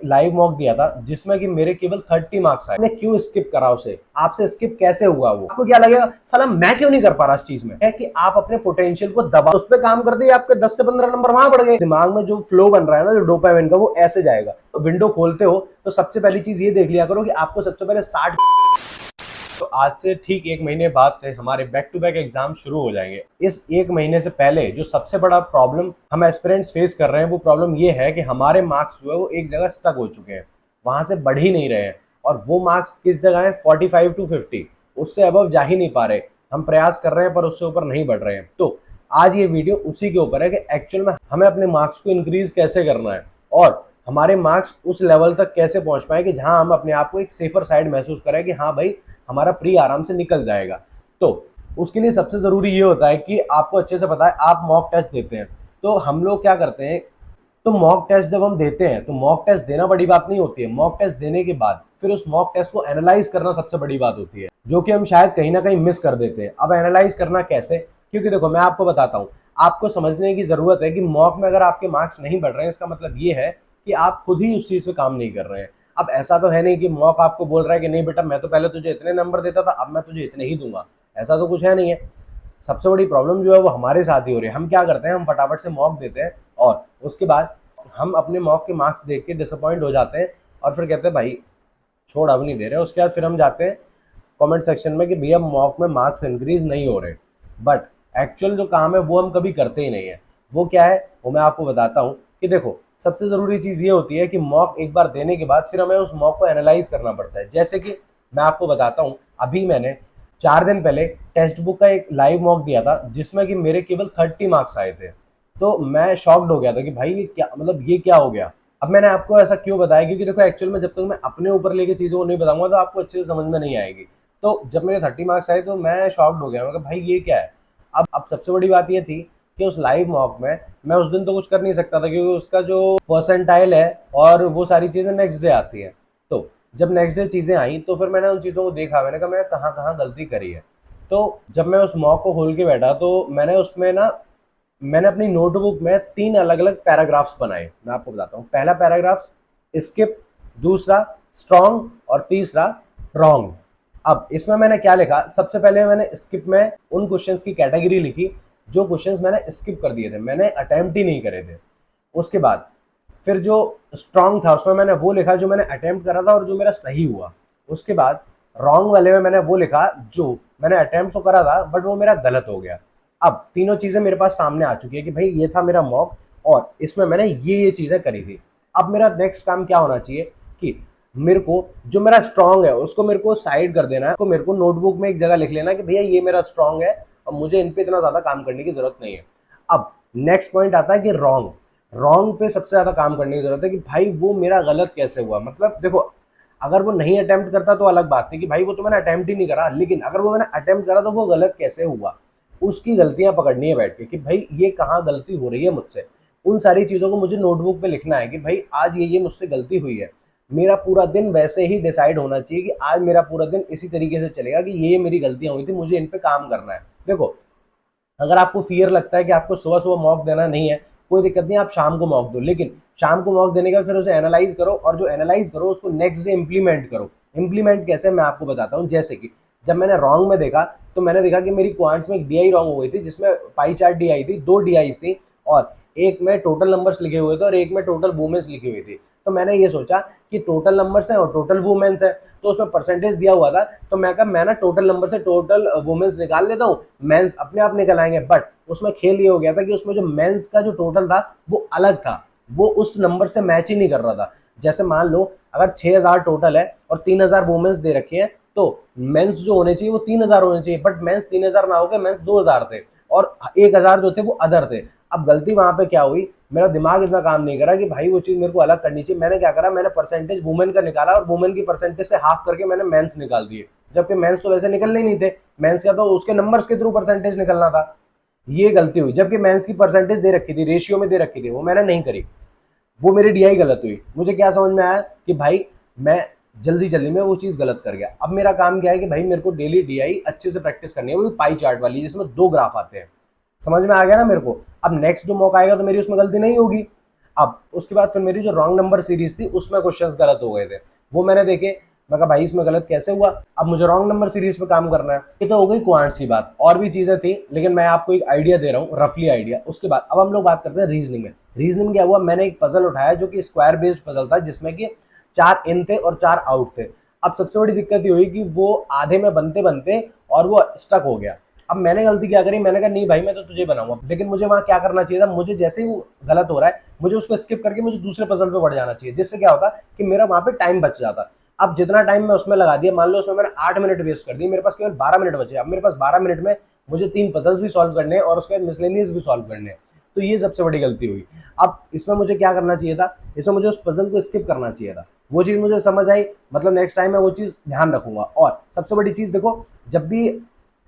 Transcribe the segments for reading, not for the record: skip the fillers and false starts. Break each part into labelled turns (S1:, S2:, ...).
S1: Live mock दिया था जिसमें कि मेरे केवल 30 मार्क्स आए। मैंने क्यों स्किप करा उसे? आपसे स्किप कैसे हुआ? वो आपको क्या लगेगा, साला मैं क्यों नहीं कर पा रहा इस चीज में? है कि आप अपने पोटेंशियल को दबा उस पर काम करते, आपके 10 से 15 नंबर वहां बढ़ गए। दिमाग में जो फ्लो बन रहा है ना, जो डोपामिन का, वो ऐसे जाएगा। तो विंडो खोलते हो तो सबसे पहली चीज ये देख लिया करो कि आपको सबसे पहले स्टार्ट। तो आज से ठीक 1 महीने बाद से हमारे बैक टू बैक एग्जाम शुरू हो जाएंगे। इस 1 महीने से पहले जो सबसे बड़ा प्रॉब्लम हम एस्पिरेंट्स फेस कर रहे हैं, वो प्रॉब्लम ये है कि हमारे मार्क्स जो है वो एक जगह स्टक हो चुके हैं, वहां से बढ़ ही नहीं रहे हैं। और वो मार्क्स किस जगह है? 45 to 50, उससे अबव जा ही नहीं पा रहे। हम प्रयास कर रहे हैं पर उससे ऊपर नहीं बढ़ रहे हैं। तो आज ये वीडियो उसी के ऊपर है कि एक्चुअल में हमें अपने मार्क्स को इंक्रीज कैसे करना है और हमारे मार्क्स उस लेवल तक कैसे पहुंच पाए कि जहां हम अपने आप को एक सेफर साइड महसूस करें कि हाँ भाई, हमारा प्री आराम से निकल जाएगा। तो उसके लिए सबसे ज़रूरी ये होता है कि आपको अच्छे से पता है, आप मॉक टेस्ट देते हैं। तो हम लोग क्या करते हैं, तो मॉक टेस्ट जब हम देते हैं तो मॉक टेस्ट देना बड़ी बात नहीं होती है। मॉक टेस्ट देने के बाद फिर उस मॉक टेस्ट को एनालाइज करना सबसे बड़ी बात होती है, जो कि हम शायद कहीं ना कहीं मिस कर देते हैं। अब एनालाइज करना कैसे? क्योंकि देखो, मैं आपको बताता हूँ, आपको समझने की जरूरत है कि मॉक में अगर आपके मार्क्स नहीं बढ़ रहे हैं, इसका मतलब ये है कि आप खुद ही उस चीज पे काम नहीं कर रहे हैं। अब ऐसा तो है नहीं कि मॉक आपको बोल रहा है कि नहीं बेटा, मैं तो पहले तुझे इतने नंबर देता था, अब मैं तुझे इतने ही दूंगा। ऐसा तो कुछ है नहीं है। सबसे बड़ी प्रॉब्लम जो है वो हमारे साथ ही हो रही है। हम क्या करते हैं, हम फटाफट से मॉक देते हैं और उसके बाद हम अपने मॉक के मार्क्स देख के डिसअपॉइंट हो जाते हैं और फिर कहते हैं भाई छोड़, अब नहीं दे रहे। उसके बाद फिर हम जाते हैं कमेंट सेक्शन में कि भैया मॉक में मार्क्स इंक्रीज नहीं हो रहे। बट एक्चुअल जो काम है वो हम कभी करते ही नहीं है। वो क्या है, वो मैं आपको बताता हूँ कि देखो, सबसे ज़रूरी चीज़ ये होती है कि मॉक एक बार देने के बाद फिर हमें उस मॉक को एनालाइज करना पड़ता है। जैसे कि मैं आपको बताता हूँ, अभी मैंने 4 दिन पहले टेक्स्ट बुक का एक लाइव मॉक दिया था जिसमें कि मेरे केवल 30 मार्क्स आए थे। तो मैं शॉक्ड हो गया था कि भाई ये क्या, मतलब ये क्या हो गया। अब मैंने आपको ऐसा क्यों बताया, क्योंकि देखो एक्चुअल में जब तक मैं अपने ऊपर लेके चीज़ों को नहीं बताऊंगा तो आपको अच्छे से समझ में नहीं आएगी। तो जब मेरे 30 मार्क्स आए तो मैं शॉक्ड हो गया, मैं कहा भाई ये क्या है। अब सबसे बड़ी बात ये थी कि उस लाइव मॉक में मैं उस दिन तो कुछ कर नहीं सकता था, क्योंकि उसका जो परसेंटाइल है और वो सारी चीज़ें नेक्स्ट डे आती हैं। तो जब नेक्स्ट डे चीज़ें आई तो फिर मैंने उन चीज़ों को देखा, मैंने कहा मैं कहाँ कहाँ गलती करी है। तो जब मैं उस मॉक को खोल के बैठा तो मैंने उसमें ना, मैंने अपनी नोटबुक में 3 अलग अलग पैराग्राफ्स बनाए। मैं आपको बताता हूँ, पहला पैराग्राफ स्किप, दूसरा स्ट्रॉन्ग और तीसरा रॉन्ग। अब इसमें मैंने क्या लिखा, सबसे पहले मैंने स्किप में उन क्वेश्चंस की कैटेगरी लिखी जो क्वेश्चंस मैंने स्किप कर दिए थे, मैंने अटेम्प्ट ही नहीं करे थे। उसके बाद फिर जो स्ट्रॉन्ग था उसमें मैंने वो लिखा जो मैंने अटेम्प्ट करा था और जो मेरा सही हुआ। उसके बाद रॉन्ग वाले में मैंने वो लिखा जो मैंने अटेम्प्ट तो करा था बट वो मेरा गलत हो गया। अब तीनों चीजें मेरे पास सामने आ चुकी है कि भाई ये था मेरा मॉक और इसमें मैंने ये चीजें करी थी। अब मेरा नेक्स्ट काम क्या होना चाहिए कि मेरे को जो मेरा स्ट्रॉन्ग है उसको मेरे को साइड कर देना है, तो मेरे को नोटबुक में एक जगह लिख लेना कि भैया ये मेरा स्ट्रॉन्ग है और मुझे इन पे इतना ज्यादा काम करने की जरूरत नहीं है। अब नेक्स्ट पॉइंट आता है कि रॉन्ग। रॉन्ग पे सबसे ज्यादा काम करने की जरूरत है कि भाई वो मेरा गलत कैसे हुआ। मतलब देखो, अगर वो नहीं अटेम्प्ट करता तो अलग बात थी कि भाई वो तो मैंने अटेम्प्ट ही नहीं करा, लेकिन अगर वो मैंने अटेम्प्ट करा तो वो गलत कैसे हुआ, उसकी गलतियां पकड़नी है बैठ के कि भाई ये कहाँ गलती हो रही है मुझसे। उन सारी चीज़ों को मुझे नोटबुक पे लिखना है कि भाई आज ये मुझसे गलती हुई है। मेरा पूरा दिन वैसे ही डिसाइड होना चाहिए कि आज मेरा पूरा दिन इसी तरीके से चलेगा कि ये मेरी गलतियां हुई थी, मुझे इन पे काम करना है। देखो, अगर आपको फियर लगता है कि आपको सुबह सुबह मॉक देना नहीं है, कोई दिक्कत नहीं, आप शाम को मॉक दो, लेकिन शाम को मॉक देने के बाद फिर उसे एनालाइज करो और जो एनालाइज करो उसको नेक्स्ट डे इंप्लीमेंट करो। इंप्लीमेंट कैसे, मैं आपको बताता हूँ। जैसे कि जब मैंने रॉन्ग में देखा तो मैंने देखा कि मेरी क्वांट्स में एक डीआई रॉन्ग हो गई थी, जिसमें पाई चार्ट डीआई थी, 2 डीआईस थी और एक में टोटल नंबर्स लिखे हुए थे और एक में टोटल वुमेन्स लिखी हुई थी। तो मैंने ये सोचा कि टोटल नंबर्स हैं और टोटल वुमेन्स है, तो उसमें परसेंटेज दिया हुआ था। तो मैं कहा मैं ना टोटल नंबर से टोटल वुमेन्स निकाल लेता हूँ, मेंस अपने आप निकल आएंगे। बट उसमें खेल ये हो गया था कि उसमें जो मेंस का जो टोटल था वो अलग था, वो उस नंबर से मैच ही नहीं कर रहा था। जैसे मान लो अगर 6000 टोटल है और 3000 वुमेन्स दे रखी है, तो मेंस जो होने चाहिए वो 3000 होने चाहिए, बट मेंस 3000 ना होकर मेंस 2000 थे और 1000 जो थे वो अदर थे। अब गलती वहां पे क्या हुई, मेरा दिमाग इतना काम नहीं करा कि भाई वो चीज मेरे को अलग करनी चाहिए। मैंने क्या करा, मैंने परसेंटेज वुमेन का निकाला और वुमेन की परसेंटेज से हाफ करके मैंने मेंस निकाल दिए, जबकि मेंस तो वैसे निकलने ही नहीं थे। मेंस का तो उसके नंबर्स के थ्रू परसेंटेज निकलना था। ये गलती हुई, जबकि मेंस की परसेंटेज दे रखी थी, रेशियो में दे रखी थी, वो मैंने नहीं करी। वो मेरी डीआई गलत हुई। मुझे क्या समझ में आया कि भाई मैं जल्दी जल्दी में वो चीज गलत कर गया। अब मेरा काम क्या है कि भाई मेरे को डेली डीआई अच्छे से प्रैक्टिस करनी है, वो भी पाई चार्ट वाली जिसमें 2 ग्राफ आते हैं। समझ में आ गया ना मेरे को? अब नेक्स्ट जो मौका आएगा तो मेरी उसमें गलती नहीं होगी। अब उसके बाद फिर मेरी जो रॉन्ग नंबर सीरीज थी उसमें क्वेश्चंस गलत हो गए थे, वो मैंने देखे। मैं कहा भाई इसमें गलत कैसे हुआ, अब मुझे रॉन्ग नंबर सीरीज पे काम करना है। ये तो हो गई क्वांट्स की बात, और भी चीजें थी लेकिन मैं आपको एक आइडिया दे रहा हूँ, रफली आइडिया। उसके बाद अब हम लोग बात करते हैं रीजनिंग में। रीजनिंग क्या हुआ, मैंने एक पजल उठाया जो कि स्क्वायर बेस्ड पजल था, जिसमें कि 4 इन थे और 4 आउट थे। अब सबसे बड़ी दिक्कत ये हुई कि वो आधे में बनते बनते और वो स्टक हो गया। अब मैंने गलती क्या करी, मैंने कहा नहीं भाई मैं तो तुझे बनाऊंगा, लेकिन मुझे वहां क्या करना चाहिए था, मुझे जैसे ही वो गलत हो रहा है मुझे उसको स्किप करके मुझे दूसरे पजल पे बढ़ जाना चाहिए, जिससे क्या होता कि मेरा वहां पे टाइम बच जाता। अब जितना टाइम मैं उसमें लगा दिया, मान लो उसमें मैंने 8 मिनट वेस्ट कर दिए, मेरे पास केवल 12 मिनट बचे। अब मेरे पास 12 मिनट में मुझे 3 पजल्स भी सॉल्व करने हैं और उसके बाद मिसलेनियस भी सॉल्व करने हैं। तो ये सबसे बड़ी गलती हुई। अब इसमें मुझे क्या करना चाहिए था, इसमें मुझे उस पजल को स्किप करना चाहिए था। वो चीज मुझे समझ आई, मतलब नेक्स्ट टाइम मैं वो चीज ध्यान रखूंगा। और सबसे बड़ी चीज देखो, जब भी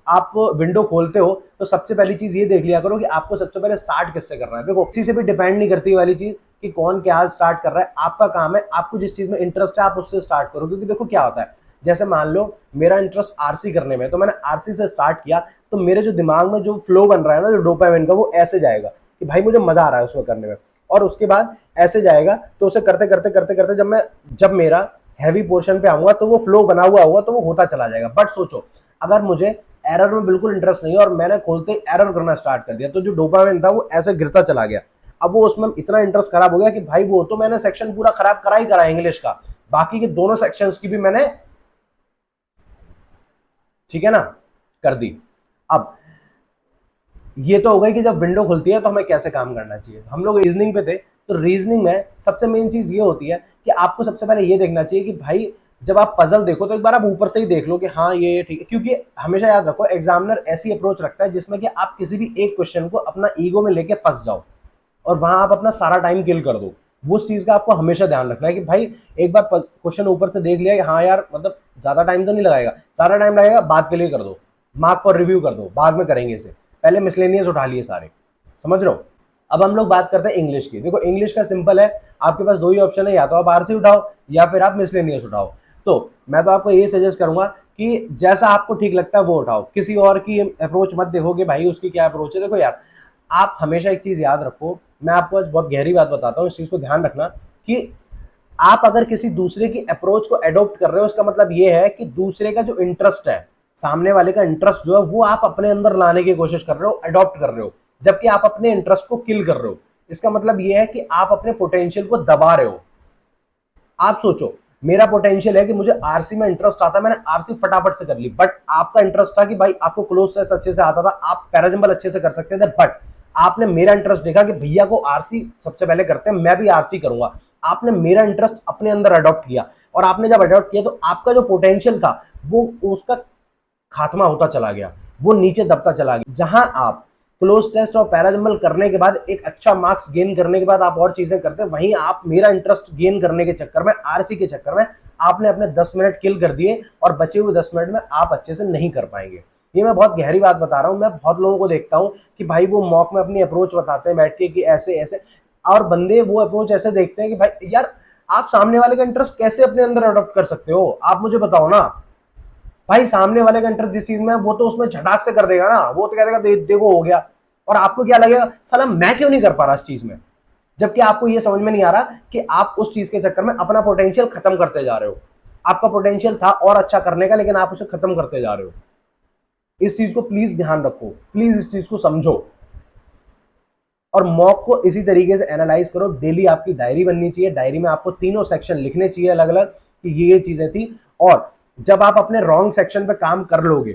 S1: आप विंडो खोलते हो तो सबसे पहली चीज ये देख लिया करो कि आपको सबसे पहले स्टार्ट किससे करना है। देखो किसी से भी डिपेंड नहीं करती वाली चीज कि कौन क्या स्टार्ट कर रहा है, आपका काम है, आपको जिस चीज में इंटरेस्ट है आप उससे स्टार्ट करो। क्योंकि देखो क्या होता है, जैसे मान लो मेरा इंटरेस्ट आरसी करने में, तो मैंने आरसी से स्टार्ट किया, तो मेरे जो दिमाग में जो फ्लो बन रहा है ना, जो डोपामिन का, वो ऐसे जाएगा कि भाई मुझे मजा आ रहा है उसमें करने में, और उसके बाद ऐसे जाएगा। तो उसे करते करते करते करते जब मेरा हैवी पोर्शन पे आऊंगा तो वो फ्लो बना हुआ होगा, तो वो होता चला जाएगा। बट सोचो अगर मुझे एरर में बिल्कुल इंटरेस्ट नहीं है और मैंने खोलते ही एरर करना स्टार्ट कर दिया, तो जो डोपामिन था वो ऐसे गिरता चला गया। अब वो उसमें इतना इंटरेस्ट खराब हो गया कि भाई वो तो मैंने सेक्शन पूरा खराब करा ही करा इंग्लिश का, बाकी के दोनों सेक्शंस की भी मैंने, ठीक है ना, कर दी। अब ये तो हो गई कि जब विंडो खुलती है तो हमें कैसे काम करना चाहिए। हम लोग रीजनिंग पे थे, तो रीजनिंग में सबसे मेन चीज ये होती है कि आपको सबसे पहले ये देखना चाहिए कि भाई जब आप पजल देखो तो एक बार आप ऊपर से ही देख लो कि हाँ ये ठीक है। क्योंकि हमेशा याद रखो एग्जामिनर ऐसी अप्रोच रखता है जिसमें कि आप किसी भी एक क्वेश्चन को अपना ईगो में लेके फंस जाओ और वहां आप अपना सारा टाइम किल कर दो। वो उस चीज का आपको हमेशा ध्यान रखना है कि भाई एक बार क्वेश्चन ऊपर से देख लिया कि हाँ यार मतलब ज्यादा टाइम तो नहीं लगाएगा, सारा टाइम लगेगा बाद के लिए कर दो, मार्क फॉर रिव्यू कर दो, बाद में करेंगे इसे, पहले मिसलेनियस उठा लिए सारे। समझ रहे हो। अब हम लोग बात करते हैं इंग्लिश की। देखो इंग्लिश का सिंपल है, आपके पास दो ही ऑप्शन है, या तो आप आरसी उठाओ या फिर आप मिसलेनियस उठाओ। तो मैं तो आपको ये सजेस्ट करूंगा कि जैसा आपको ठीक लगता है वो उठाओ, किसी और की अप्रोच मत देखो कि भाई उसकी क्या अप्रोच है। देखो यार आप हमेशा एक चीज याद रखो, मैं आपको आज बहुत गहरी बात बताता हूँ, इस चीज को ध्यान रखना कि आप अगर किसी दूसरे की अप्रोच को एडॉप्ट कर रहे हो, इसका मतलब ये है कि दूसरे का जो इंटरेस्ट है, सामने वाले का इंटरेस्ट जो है वो आप अपने अंदर लाने की कोशिश कर रहे हो, अडॉप्ट कर रहे हो, जबकि आप अपने इंटरेस्ट को किल कर रहे हो। इसका मतलब ये है कि आप अपने पोटेंशियल को दबा रहे हो। आप सोचो मेरा पोटेंशियल है कि मुझे आरसी में इंटरेस्ट आता है, मैंने आरसी फटाफट से कर ली, बट आपका इंटरेस्ट था कि भाई आपको क्लोज टेस्ट अच्छे से आता था, आप पैराजम्बल अच्छे से कर सकते थे, बट आपने मेरा इंटरेस्ट देखा कि भैया को आरसी सबसे पहले करते हैं, मैं भी आरसी करूंगा। आपने मेरा इंटरेस्ट अपने अंदर अडॉप्ट किया, और आपने जब अडॉप्ट किया तो आपका जो पोटेंशियल था वो उसका खात्मा होता चला गया, वो नीचे दबता चला गया। जहां आप क्लोज टेस्ट और पैराजम्बल करने के बाद एक अच्छा मार्क्स गेन करने के बाद आप और चीजें करते हैं, वहीं आप मेरा इंटरेस्ट गेन करने के चक्कर में, आरसी के चक्कर में आपने अपने 10 मिनट किल कर दिए, और बचे हुए 10 मिनट में आप अच्छे से नहीं कर पाएंगे। ये मैं बहुत गहरी बात बता रहा हूं। मैं बहुत लोगों को देखता हूं कि भाई वो मॉक में अपनी अप्रोच बताते हैं बैठ के कि ऐसे ऐसे, और बंदे वो अप्रोच ऐसे देखते हैं कि भाई यार आप सामने वाले का इंटरेस्ट कैसे अपने अंदर अडॉप्ट कर सकते हो, आप मुझे बताओ ना। भाई सामने वाले का इंटरेस्ट जिस चीज में है वो तो उसमें झटाक से कर देगा ना, वो तो कह देगा देखो हो गया, और आपको क्या लगेगा साला मैं क्यों नहीं कर पा रहा इस चीज में। जबकि आपको ये समझ में नहीं आ रहा कि आप उस चीज के चक्कर में अपना पोटेंशियल खत्म करते जा रहे हो। आपका पोटेंशियल था और अच्छा करने का, लेकिन आप उसे खत्म करते जा रहे हो। इस चीज को प्लीज ध्यान रखो, प्लीज इस चीज को समझो, और मॉक को इसी तरीके से एनालाइज करो। डेली आपकी डायरी बननी चाहिए, डायरी में आपको तीनों सेक्शन लिखने चाहिए अलग अलग कि ये चीजें थी। और जब आप अपने रॉन्ग सेक्शन पे काम कर लोगे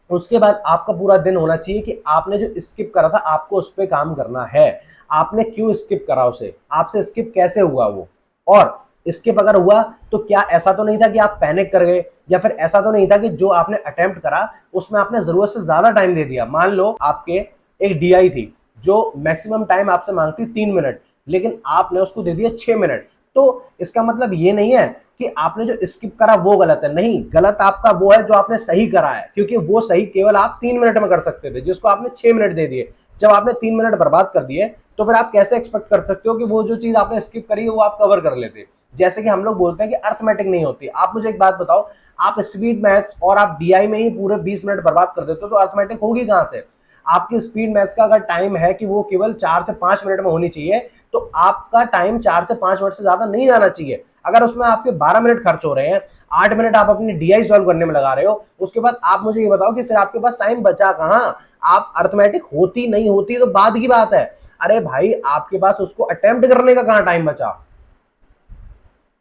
S1: उसके बाद आपका पूरा दिन होना चाहिए कि आपने जो स्किप करा था आपको उस पर काम करना है। आपने क्यों स्किप करा उसे, आपसे स्किप कैसे हुआ वो, और स्किप अगर हुआ तो क्या ऐसा तो नहीं था कि आप पैनिक कर गए, या फिर ऐसा तो नहीं था कि जो आपने अटेम्प्ट करा उसमें आपने जरूरत से ज्यादा टाइम दे दिया। मान लो आपके एक डीआई थी जो मैक्सिमम टाइम आपसे मांगती 3 मिनट, लेकिन आपने उसको दे दिया 6 मिनट। तो इसका मतलब ये नहीं है कि आपने जो स्किप करा वो गलत है, नहीं, गलत आपका वो है जो आपने सही करा है, क्योंकि वो सही केवल आप 3 मिनट में कर सकते थे, जिसको आपने 6 मिनट दे दिए। जब आपने 3 मिनट बर्बाद कर दिए तो फिर आप कैसे एक्सपेक्ट कर सकते हो कि वो जो चीज आपने स्किप करी है वो आप कवर कर लेते। जैसे कि हम लोग बोलते हैं कि अर्थमेटिक नहीं होती। आप मुझे एक बात बताओ, आप स्पीड मैथ्स और आप डीआई में ही पूरे 20 मिनट बर्बाद कर देते हो तो अर्थमेटिक होगी कहां से। आपकी स्पीड मैथ्स का अगर टाइम है कि वो केवल 4 से 5 मिनट में होनी चाहिए, तो आपका टाइम 4 से 5 मिनट से ज्यादा नहीं जाना चाहिए। अगर उसमें आपके 12 मिनट खर्च हो रहे हैं, 8 मिनट आप अपनी डीआई सॉल्व करने में लगा रहे हो, उसके बाद आप मुझे ये बताओ कि फिर आपके पास टाइम बचा कहां? आप अर्थमेटिक होती नहीं होती तो बाद की बात है, अरे भाई आपके पास उसको अटेम्प्ट करने का कहां टाइम बचा?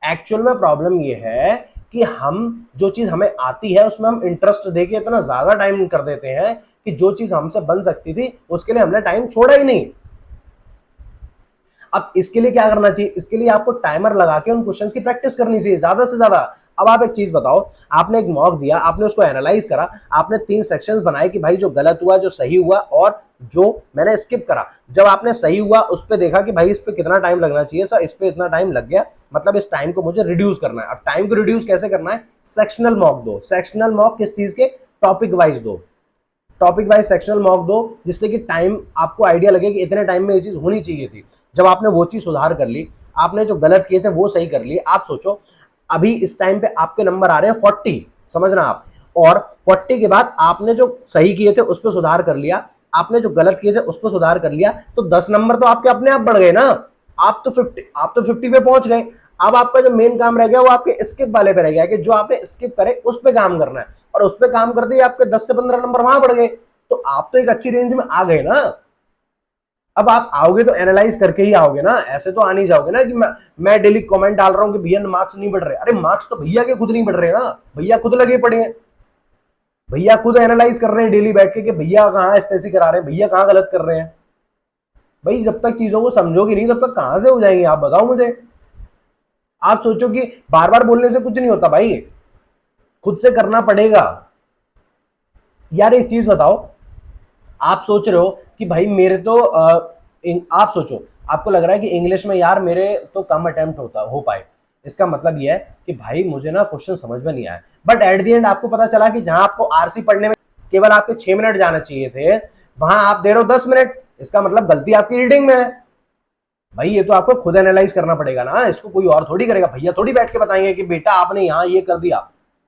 S1: एक्चुअल में प्रॉब्लम ये है कि हम जो चीज हमें आती है उसमें हम इंटरेस्ट देके इतना ज्यादा टाइम कर देते हैं कि जो चीज हमसे बन सकती थी उसके लिए हमने टाइम छोड़ा ही नहीं। अब इसके लिए क्या करना चाहिए? इसके लिए आपको टाइमर लगा के उन क्वेश्चंस की प्रैक्टिस करनी चाहिए ज्यादा से ज्यादा। अब आप एक चीज बताओ, आपने एक मॉक दिया, आपने उसको एनालाइज करा, आपने 3 सेक्शंस बनाए कि भाई जो गलत हुआ, जो सही हुआ और जो मैंने स्किप करा। जब आपने सही हुआ उस पर देखा कि भाई इस पे कितना टाइम लगना चाहिए, सर इस पे इतना टाइम लग गया, मतलब इस टाइम को मुझे रिड्यूस करना है। अब टाइम को रिड्यूस कैसे करना है? सेक्शनल मॉक दो। सेक्शनल मॉक किस चीज के? टॉपिक वाइज दो। टॉपिक वाइज सेक्शनल मॉक दो, जिससे कि टाइम आपको आइडिया लगे कि इतने टाइम में ये चीज होनी चाहिए थी। जब आपने वो चीज सुधार कर ली, आपने जो गलत किए थे वो सही कर लिए, आप सोचो अभी इस टाइम पे आपके नंबर आ रहे हैं 40, समझना आप, और 40 के बाद आपने जो सही किए थे उस पर सुधार कर लिया, आपने जो गलत किए थे उस पर सुधार कर लिया, तो 10 नंबर तो आपके अपने आप बढ़ गए ना। आप तो 50 पे पहुंच गए। अब आपका जो मेन काम रह गया वो आपके स्किप वाले पे रह गया कि जो आपने स्किप करे उस पे काम करना है, और उस पे काम करते ही आपके 10 से 15 नंबर वहां बढ़ गए, तो आप तो एक अच्छी रेंज में आ गए ना। अब आप आओगे तो एनालाइज करके ही आओगे ना, ऐसे तो आ नहीं जाओगे ना कि मैं डेली कमेंट डाल रहा हूं कि भैया मार्क्स नहीं बढ़ रहे। अरे मार्क्स तो भैया के खुद नहीं बढ़ रहे ना, भैया खुद लगे पड़े हैं, भैया खुद एनालाइज कर रहे हैं डेली बैठ के कि भैया कहां स्पेसिफिक करा रहे हैं, भैया कहां गलत कर रहे हैं। भाई जब तक चीजों को समझोगे नहीं तब तक कहां से हो जाएंगे, आप बताओ मुझे। आप सोचो कि बार बार बोलने से कुछ नहीं होता भाई, खुद से करना पड़ेगा। यार एक चीज बताओ, आप सोच रहे हो कि भाई मेरे तो आप सोचो, आपको लग रहा है कि इंग्लिश में यार मेरे तो कम अटेम्प्ट हो पाए, इसका मतलब यह है कि भाई मुझे ना क्वेश्चन समझ में नहीं आया। बट एट द एंड आपको पता चला कि जहां आपको आरसी पढ़ने में केवल आपके 6 मिनट जाना चाहिए थे, वहां आप दे रहे हो 10 मिनट। इसका मतलब गलती आपकी रीडिंग में है। भाई ये तो आपको खुद एनालाइज करना पड़ेगा ना, इसको कोई और थोड़ी करेगा, भैया थोड़ी बैठ के बताएंगे कि बेटा आपने यहाँ ये कर दिया।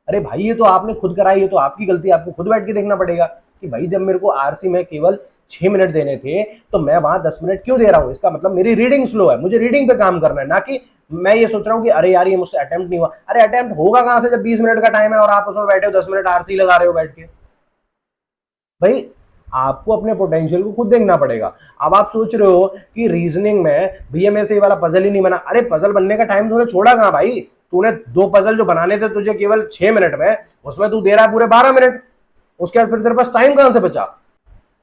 S1: अरे भाई ये तो आपने खुद कराई, ये तो आपकी गलती, आपको खुद बैठ के देखना पड़ेगा कि भाई जब मेरे को आरसी में केवल 6 मिनट देने थे तो मैं वहां 10 मिनट क्यों दे रहा हूं? इसका मतलब मेरी रीडिंग स्लो है, मुझे रीडिंग पे काम करना है, ना कि मैं ये सोच रहा हूँ कि अरे यार ये मुझसे अटेम्प्ट नहीं हुआ। अरे अटेम्प्ट होगा कहां से जब 20 मिनट का टाइम है और आप उसमें बैठे हो 10 मिनट आरसी लगा रहे हो बैठ के। भाई आपको अपने पोटेंशियल को खुद देखना पड़ेगा। अब आप सोच रहे हो कि रीजनिंग में भैया मेरे से ये वाला पजल ही नहीं बना, अरे पजल बनने का टाइम तूने छोड़ा कहां भाई? तूने 2 पजल जो बनाने थे तुझे केवल 6 मिनट में, उसमें तू दे रहा है पूरे 12 मिनट, उसके बाद फिर तेरे पास टाइम कहां से बचा?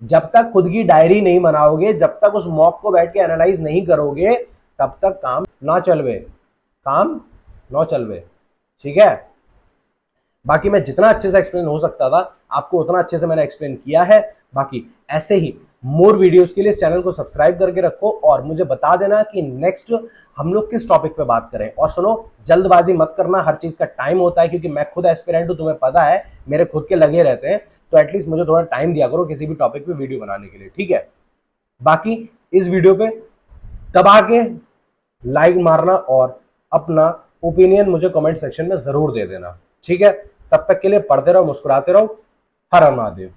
S1: जब तक खुद की डायरी नहीं बनाओगे, जब तक उस मॉक को बैठ के एनालाइज नहीं करोगे, तब तक काम ना चलवे, काम ना चलवे, ठीक है। बाकी मैं जितना अच्छे से एक्सप्लेन हो सकता था आपको उतना अच्छे से मैंने एक्सप्लेन किया है। बाकी ऐसे ही मोर वीडियोस के लिए इस चैनल को सब्सक्राइब करके रखो और मुझे बता देना कि नेक्स्ट हम लोग किस टॉपिक पे बात करें। और सुनो, जल्दबाजी मत करना, हर चीज का टाइम होता है, क्योंकि मैं खुद एस्पिरेंट हूं, तुम्हें पता है, मेरे खुद के लगे रहते हैं, तो एटलीस्ट मुझे थोड़ा टाइम दिया करो किसी भी टॉपिक पे वीडियो बनाने के लिए, ठीक है। बाकी इस वीडियो पे दबा के लाइक मारना और अपना ओपिनियन मुझे कमेंट सेक्शन में जरूर दे देना, ठीक है। तब तक के लिए पढ़ते रहो, मुस्कुराते रहो। हर हर महादेव।